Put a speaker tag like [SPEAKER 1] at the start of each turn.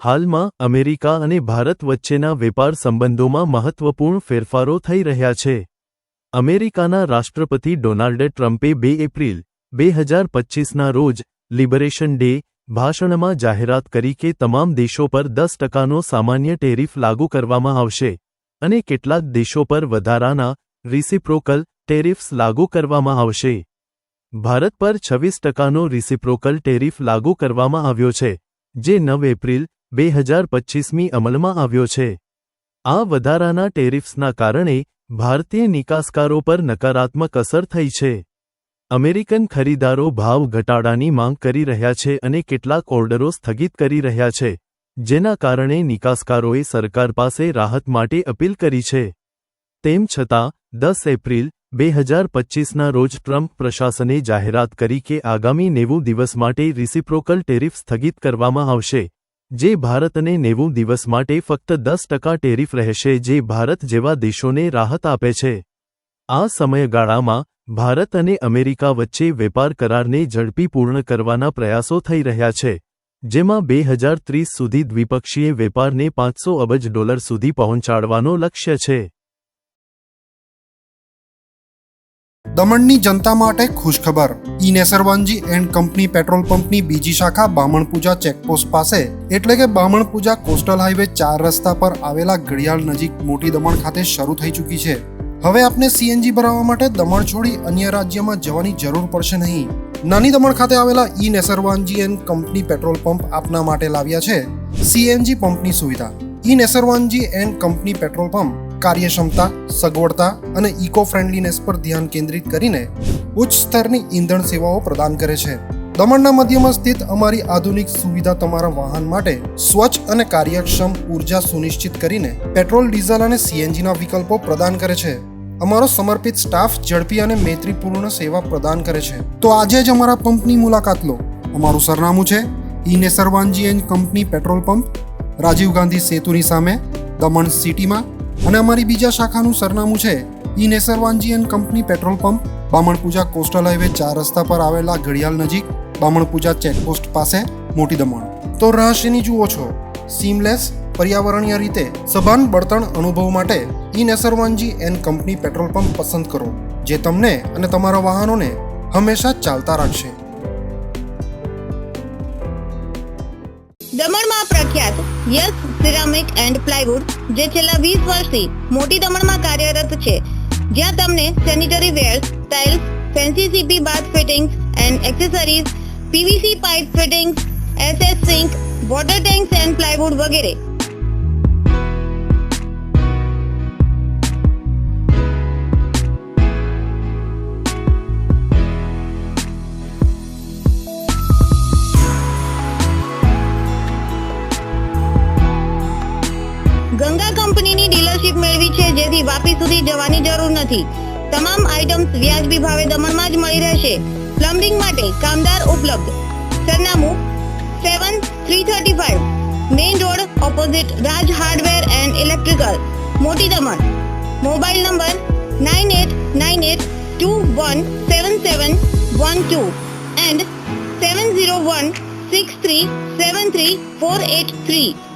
[SPEAKER 1] હાલમાં અમેરિકા અને ભારત વચ્ચેના વેપાર સંબંધોમાં મહત્વપૂર્ણ ફેરફારો થઈ રહ્યા છે. અમેરિકાના રાષ્ટ્રપતિ ડોનાલ્ડ ટ્રમ્પે 2 એપ્રિલ 2025ના રોજ લિબરેશન ડે ભાષણમાં જાહેરાત કરી કે તમામ દેશો પર 10%નો સામાન્ય ટેરિફ લાગુ કરવામાં આવશે અને કેટલાક દેશો પર વધારાના રિસિપ્રોકલ ટેરિફ્સ લાગુ કરવામાં આવશે. ભારત પર 26%નો રિસિપ્રોકલ ટેરિફ લાગુ કરવામાં આવ્યો છે, જે 9 એપ્રિલ 2025મી અમલમાં આવ્યો છે. આ વધારાના ટેરિફ્સના કારણે ભારતીય નિકાસકારો પર નકારાત્મક અસર થઈ છે. અમેરિકન ખરીદારો ભાવ ઘટાડાની માંગ કરી રહ્યા છે અને કેટલાક ઓર્ડરો સ્થગિત કરી રહ્યા છે, જેના કારણે નિકાસકારોએ સરકાર પાસે રાહત માટે અપીલ કરી છે. તેમ છતાં 10 એપ્રિલ 2025ના રોજ ટ્રમ્પ પ્રશાસને જાહેરાત કરી કે આગામી 90 દિવસ માટે રિસિપ્રોકલ ટેરિફ સ્થગિત કરવામાં આવશે, જે ભારતને 90 દિવસ માટે ફક્ત 10% ટેરિફ રહેશે, જે ભારત જેવા દેશોને રાહત આપે છે. આ સમયગાળામાં ભારત અને અમેરિકા વચ્ચે વેપાર કરારને ઝડપી પૂર્ણ કરવાના પ્રયાસો થઈ રહ્યા છે, જેમાં 2030 સુધી દ્વિપક્ષીય વેપારને $500 અબજ સુધી પહોંચાડવાનો લક્ષ્ય છે.
[SPEAKER 2] દમણની જનતા માટે ખુશખબર. ઈ નેસરવાંજી એન્ડ કંપની પેટ્રોલ પંપની બીજી શાખા બામણપૂજા ચેકપોસ્ટ પાસે એટલે કે બામણપૂજા કોસ્ટલ હાઈવે 4 રસ્તા પર આવેલા ઘડિયાળ નજીક મોટી દમણ ખાતે શરૂ થઈ ચૂકી છે. હવે આપને સીએનજી ભરાવવા માટે દમણ છોડી અન્ય રાજ્યમાં જવાની જરૂર પડશે નહીં. નાની દમણ ખાતે આવેલા ઈ Nesarvanji and company petrol pump આપના માટે લાવ્યા છે સીએનજી પંપની સુવિધા. ઈ Nesarvanji and company petrol pump કાર્યક્ષમતા, સગવડતા અને ઇકો ફ્રેન્ડલીનેસ પર ધ્યાન કેન્દ્રિત કરીને ઉચ્ચ સ્તરની ઈંધણ સેવાઓ પ્રદાન કરે છે. દમણના મધ્યમાં સ્થિત અમારી આધુનિક સુવિધા તમારા વાહન માટે સ્વચ્છ અને કાર્યક્ષમ ઉર્જા સુનિશ્ચિત કરીને પેટ્રોલ, ડીઝલ અને સીએનજીના વિકલ્પો પ્રદાન કરે છે. અમારો સમર્પિત સ્ટાફ ઝડપી અને મૈત્રીપૂર્ણ સેવા પ્રદાન કરે છે. તો આજે જ અમારા પંપની મુલાકાત લો. અમારું સરનામું છે E Nesarvanji and company petrol pump, Rajiv Gandhi સેતુની સામે, દમણ સિટીમાં. અને અમારી બીજા શાખાનું સરનામું છે E Nesarvanji and company petrol pump, Bamanpuja coastal highway 4 રસ્તા પર આવેલા ઘડિયાળ નજીક, બામણપૂજા ચેકપોસ્ટ પાસે, મોટી દમણ. તો રહસ્યની જુઓ છો. સીમલેસ, પર્યાવરણીય રીતે સભાન બળતણ અનુભવ માટે ઈ Nesarvanji and company petrol pump પસંદ કરો, જે તમને અને તમારા વાહનોને હંમેશા ચાલતા રાખશે.
[SPEAKER 3] દમણમાં પ્રખ્યાત યસ સિરામિક એન્ડ પ્લાયવુડ, જે છેલ્લા 20 વર્ષથી મોટી દમણમાં કાર્યરત છે, જ્યાં તમને sanitary wares, tiles, fancy CP bath fittings and accessories, PVC pipe fittings, SS sink, water tanks and plywood વગેરે. ગંગા કંપનીની ડીલરશીપ મેળવી છે, જેથી વાપી સુધી જવાની જરૂર નથી. તમામ આઇટમ્સ વ્યાજબી ભાવે દમણમાં જ મળી રહેશે. પ્લમ્બિંગ માટે કામદાર ઉપલબ્ધ. સરનામું 7335 main road opposite Raj hardware and electrical, મોટી દમણ. Mobile number 9898217712 and 7016373483.